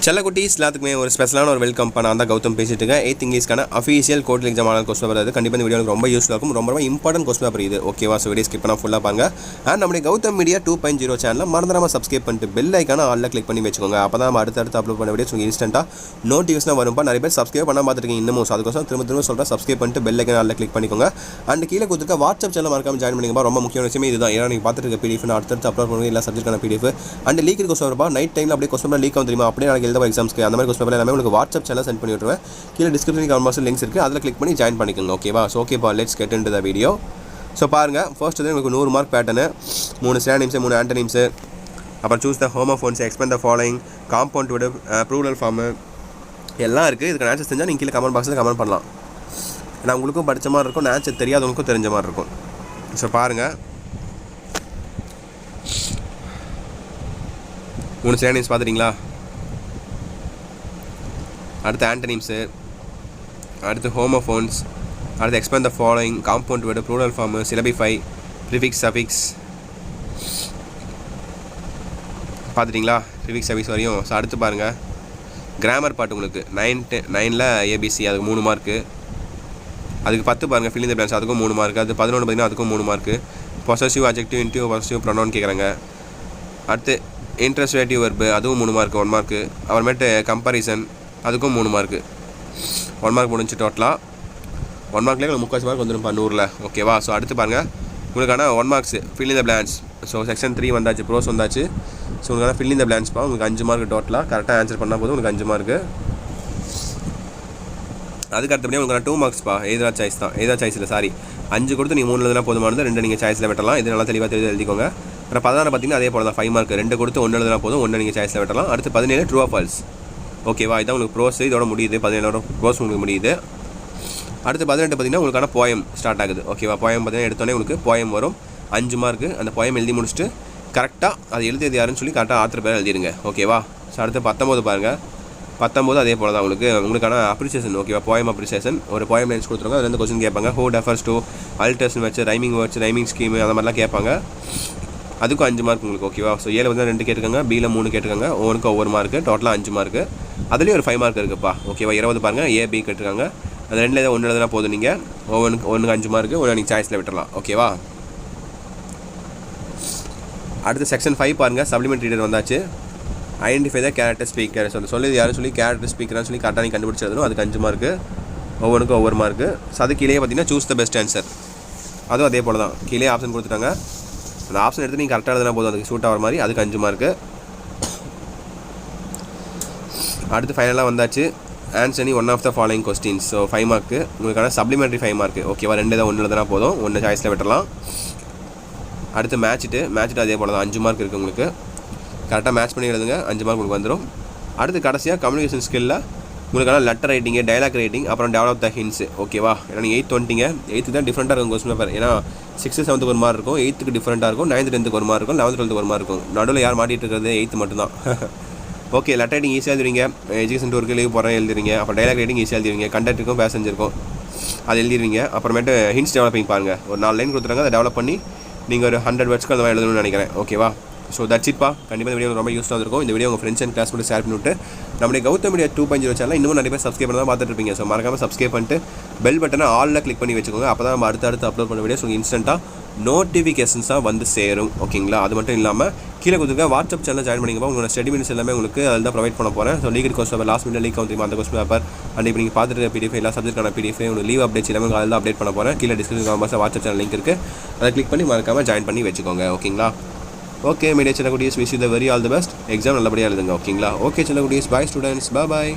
செல்லக்குட்டீஸ் எல்லாத்துக்குமே ஒரு ஸ்பெஷலான ஒரு வெல்கம் நான் தான் கௌதம் பேசிட்டு இருக்கேன். 8th இங்கிலீஷ்க்கான அஃபீஷியல் கோட் எக்ஸாம் ஆன கொஸ்டின் பேப்பர் அது கண்டிப்பாக இந்த வீடியோ ரொம்ப யூஸ்ஃபுல்லாக இருக்கும். ரொம்ப இம்பார்ட்டன்ட் கொஸ்டின் பேப்பர் இது. ஓகேவா? ஸோ வீடியோ ஸ்கிப் பண்ணால் ஃபுல்லாக பாருங்க. அண்ட் நம்முடைய கௌதம் மீடியா 2.0 சேனலில் மறந்துடாமல் சப்ஸ்கிரைப் பண்ணிட்டு பெல் ஐக்கான ஆல்ல கிளிக் பண்ணி வச்சுக்கோங்க. அப்போ தான் நம்ம அடுத்தடுத்து அப்லோட் பண்ண வீடியோஸ் உங்களுக்கு இன்ஸ்டன்ட்டாக நோட்டிஃபிகேஷன் வரும்பா. நிறைய பேர் சப்ஸ்கிரைப் பண்ண பார்த்துருக்கீங்க இன்னமும். ஸோ அதுக்கோசம் திரும்ப சொல்கிறேன், சப்ஸ்கிரைப் பண்ணிட்டு பெல் ஐக்கான ஆல்ல கிளிக் பண்ணிக்கோங்க. அண்ட் கீழே கொடுத்துருக்க வாட்ஸ்அப் சேனல் மறக்காம ஜாயின் பண்ணிக்கோங்க. ரொம்ப முக்கியமான விஷயம் இதுதான். ஏன்னா நீங்கள் பார்த்துட்டு இருக்க பிடிஎஃப் அடுத்தடுத்து அப்லோட் பண்ணுங்க. எல்லா சப்ஜெக்டான பிடிஎஃப் அண்ட் லீக் கொஸ்டின் வரும்பா. நைட் டைமில் அப்படியே கொஸ்டின் லீக் ஆகும் தெரியுமா? அப்படியே நாளைக்கு எழுத எக்ஸாம்ஸ்க்கு அந்த மாதிரி கொஸ்டின் எல்லாமே உங்களுக்கு வாட்ஸ்அப் சேனல் சென்ட் பண்ணி விட்டுருவேன். கீழே டிஸ்கிரிப்ஷன் கமெண்ட் பாக்ஸில் லிங்க்ஸ் இருக்குது, அதில் கிளிக் பண்ணி ஜாயின் பண்ணிக்கோங்க. ஓகேவா? ஸோ ஓகேப்பா, let's get into the video. So பாருங்கள், ஃபர்ஸ்ட் வந்து உங்களுக்கு 100 மார்க் பேட்டர்னு, 3 ஸ்டானிம்ஸு, 3 ஆண்டனிம்ஸு, அப்புறம் choose the homophones, expand the following, compound விட ப்ளூரல் ஃபார்மு எல்லாம் இருக்குது. இதுக்கு ஆன்சர் செஞ்சால் நீங்கள் கீழே கமெண்ட் பாக்ஸில் கமெண்ட் பண்ணலாம். ஏன்னா உங்களுக்கும் படித்த மாதிரி இருக்கும், ஆன்சர் தெரியாதவங்களுக்கும் தெரிஞ்ச மாதிரி இருக்கும். ஸோ பாருங்கள், 3 ஸ்டானிம்ஸ் பார்த்துட்டிங்களா? அடுத்து ஆண்டனிம்ஸு, அடுத்து ஹோமோஃபோன்ஸ், அடுத்து expand the following, compound word, plural form, syllabify, prefix, suffix பார்த்துட்டிங்களா? ப்ரிஃபிக்ஸ் சஃபிக்ஸ் வரையும். ஸோ அடுத்து பாருங்கள், கிராமர் பாட்டு உங்களுக்கு 9ல் ஏபிசி, அதுக்கு 3 மார்க்கு. அதுக்கு 10 பாருங்கள், ஃபில் இன் தி பிளாங்க்ஸ், அதுக்கும் 3 மார்க்கு. அது 11 பார்த்தீங்கன்னா அதுக்கும் 3 மார்க்கு. பொசசிவ் அட்ஜெக்டிவ் இன்டிவ் பொசசிவ் ப்ரொனவுன் கேட்குறாங்க. அடுத்து இன்ட்ரஸ்வேட்டிவ் வெர்பு, அதுவும் 3 மார்க்கு, 1 மார்க்கு. அப்புறமேட்டு கம்பாரிசன், அதுக்கும் 3 மார்க்கு. 1 மார்க் முடிஞ்சு டோட்டலாக 1 மார்க்லேயே உங்களுக்கு 30 மார்க் வந்துடும்ப்பா 100ல். ஓகேவா? ஸோ அடுத்து பாருங்கள், உங்களுக்கான 1 marks fill in the blanks. So section 3 வந்தாச்சு, ப்ரோஸ் வந்தாச்சு. ஸோ உங்களுக்கான ஃபில் இன் த பிளாங்க்ஸ்ப்பா. உங்களுக்கு 5 மார்க் டோட்டலாக. கரெக்டாக ஆன்சர் பண்ணால் போதும் உங்களுக்கு 5 மார்க்கு. அதுக்கு அடுத்தபடியாக உங்களுக்கான 2 மார்க்ஸ்ப்பா. எதா சாய்ஸ் தான், எதா சாய்ஸில் 5 கொடுத்து நீங்கள் 3 எழுதுனா போதுமானது, 2 நீங்கள் சாய்ஸில் வெட்டலாம். இது நல்லா தெளிவாக தெரிஞ்சு எழுதிக்கோங்க. அப்புறம் 16 பார்த்தீங்கன்னா அதே போல் தான், 5 மார்க். 2 கொடுத்து 1 எழுதுனா போதும், 1 நீங்கள் சாய்ஸில் வெட்டலாம். அடுத்து 17 ட்ரூ ஆர் ஃபால்ஸ். ஓகேவா? இதான் உங்களுக்கு ப்ரோஸ். இதோட முடியுது, 17 ப்ரோஸ் உங்களுக்கு முடியுது. அடுத்து 18 பார்த்தீங்கன்னா உங்களுக்கான போயம் ஸ்டார்ட் ஆகுது. ஓகேவா? போயம் பார்த்தீங்கன்னா எடுத்தோடனே உங்களுக்கு போயம் வரும், 5 மார்க்கு. அந்த போயம் எழுதி முடிச்சுட்டு கரெக்டாக அது எழுதியது யாருன்னு சொல்லி கரெக்டாக ஆத்தர் பேர் எழுதிடுங்க. ஓகேவா? ஸோ அடுத்து 19 பாருங்கள். 19 அதே போல் தான் உங்களுக்கான அப்ரிசியேஷன். ஓகேவா? Poem appreciation. ஒரு போயம் லைன்ஸ் கொடுத்துருவாங்க, அதுலேருந்து கொஸ்டின் கேட்பாங்க. ஹூ டெஃபர்ஸ் டு, அல்டர்ஸ்னு வச்சு, ரைமிங் வேர்ட்ஸ், ரைமிங் ஸ்கீமு அந்த மாதிரிலாம் கேட்பாங்க. அதுக்கும் 5 மார்க் உங்களுக்கு. ஓகேவா? ஸோ ஏல வந்து 2 கேட்டுருக்காங்க, பியில் 3 கேட்டுருக்காங்க. ஒவ்வொரு மார்க்கு, டோட்டலாக 5 மார்க்கு. அதுலேயும் ஒரு 5 மார்க் இருக்குப்பா. ஓகேவா? 20 பாருங்கள், ஏபி கேட்டுருக்காங்க. அது 2ல் ஏதோ 1 எழுதுனா போதும். நீங்கள் ஒன்றுக்கு 5 மார்க்கு, 1 நீங்கள் சாய்ஸில் விட்டுடலாம். ஓகேவா? அடுத்து செக்ஷன் 5 பாருங்கள், சப்ளிமெண்ட் ரீடர் வந்தாச்சு. Identify the character speaker. சொல்லி யாரும் சொல்லி கேரக்டர் ஸ்பீக்கர்னு சொல்லி கரெக்டாக நீங்கள் கண்டுபிடிச்சி எழுதணும். அதுக்கு 5 மார்க்கு, ஒவ்வொன்றுக்கும் ஒவ்வொரு மார்க்கு. ஸோ அது கீழே பார்த்தீங்கன்னா சூஸ் த பெஸ்ட் ஆன்சர். அதுவும் அதே போல் தான், கீழே ஆப்ஷன் கொடுத்துட்டாங்க. அந்த ஆப்ஷன் எடுத்து நீங்கள் கரெக்டாக எழுதுனா போதும், அதுக்கு சூட் ஆகிற மாதிரி. அதுக்கு 5 மார்க்கு. அடுத்து ஃபைனலாக வந்தாச்சு, answer any 1 of the following questions. So 5 mark. உங்களுக்கான சப்ளிமெண்ட்ரி 5 மார்க்கு. ஓகேவா? 2 ஏதாவது 1 எழுதுனா போதும், 1 சாய்ஸில் விட்டுறலாம். அடுத்து மேட்ச்சிட்டு அதே போல் தான், 5 மார்க் இருக்குது உங்களுக்கு. கரெக்டாக மேட்ச் பண்ணி எழுதுங்க, 5 மார்க் உங்களுக்கு வந்துடும். அடுத்து கடைசியாக கம்யூனிகேஷன் ஸ்கில்லில் உங்களுக்கான லெட்டர் ரைட்டிங்கு, டைலாக் ரைட்டிங், அப்புறம் டெவலப் த ஹின்ஸ். ஓகேவா? ஏன்னா நீங்கள் 8th வந்துட்டீங்க. 8th தான் டிஃப்ரெண்ட்டாக இருக்கும் கொஸ்டின் பேப்பர். ஏன்னா 6th 7th ஒரு மார்க் இருக்கும், 8th டிஃப்ரெண்ட்டாக இருக்கும், 9th 10th ஒரு மார்க் இருக்கும், 11th 12th ஒரு மார்க் இருக்கும். நடுவில் யார் மாட்டிகிட்டு இருக்கிறது? 8th மட்டும்தான். ஓகே, லெட்டர் ரைட்டிங் ஈஸியாக எழுதுவீங்க. எஜுகேஷன் டூருக்கு லீவ் போகிறேன் எழுதுறீங்க. அப்புறம் டைலாக் ரைட்டிங் ஈஸியாக எழுதுவீங்க. கண்டக்டருக்கும் பேசஞ்சருக்கும் அது எழுதிடுவீங்க. அப்புறமேட்டு ஹின்ஸ் டெவலப்பிங் பாருங்கள். ஒரு 4 லைன் கொடுத்துருங்க, அதை டெவலப் பண்ணி நீங்கள் ஒரு 100 வேர்ட்ஸ்க்கு அந்த மாதிரி எழுதணும்னு நினைக்கிறேன். ஓகேவா? ஸோ தட்ஸ் இட்பா. கண்டிப்பாக இந்த வீடியோ ரொம்ப யூஸ்ஃபுல்லாக இருக்கும். இந்த வீடியோ உங்கள் ஃப்ரெண்ட்ஸ் அண்ட் கிளாஸ் கூட ஷேர் பண்ணிவிட்டு நம்மளுடைய கௌதம் மீடியா 2.0 சேனல் இன்னும் நிறைய பேர் சப்ஸ்கிரைப் பண்ணி தான் பார்த்துட்டு இருப்பீங்க. ஸோ மறக்காமல் சப்ஸ்கிரைப் பண்ணிட்டு பெல் பட்டனை ஆலில் கிளிக் பண்ணி வச்சுக்கோங்க. அப்போ தான் நம்ம அடுத்து அப்லோட் பண்ண வீடியோஸ் உங்களுக்கு இன்ஸ்டன்ட்டாக நோட்டிஃபிகேஷன்ஸாக வந்து சேரும். ஓகேங்களா? அது மட்டும் இல்லாமல் கீழே கொடுத்துருக்க வாட்ஸ்அப் சேனல் ஜாயின் பண்ணிங்கப்பா. உங்களோட ஸ்டடி மினிட்ஸ் எல்லாமே உங்களுக்கு அதில் தான் ப்ரொவைட் பண்ண போகிறேன். So leak question paper last minute leak வந்து அந்த கொஸ்டின் பேப்பர் அண்ட் இப்போ நீங்கள் பார்த்துட்டு இருக்க பிடிஎஃப், எல்லா சப்ஜெக்டான பிடிஎஃப், உங்களுக்கு லீவ் அப்டேட்ஸ் எல்லாமே அதில் தான் அப்டேட் பண்ண போகிறேன். கீழே டிஸ்கிரிப்ஷன் பாக்ஸில் வாட்ஸ்அப் சேனல் லிங்க் இருக்குது, அதை கிளிக் பண்ணி மறக்காமல் ஜாயின் பண்ணி வச்சுக்கோங்க. ஓகேங்களா? ஓகே மீடியா செல்லக்குட்டீஸ், wish you the very all the best. Exam நல்லபடியாக எழுதுங்க. ஓகேங்களா? ஓகே செல்லக்குட்டீஸ், பாய் ஸ்டூடெண்ட்ஸ், பாய்.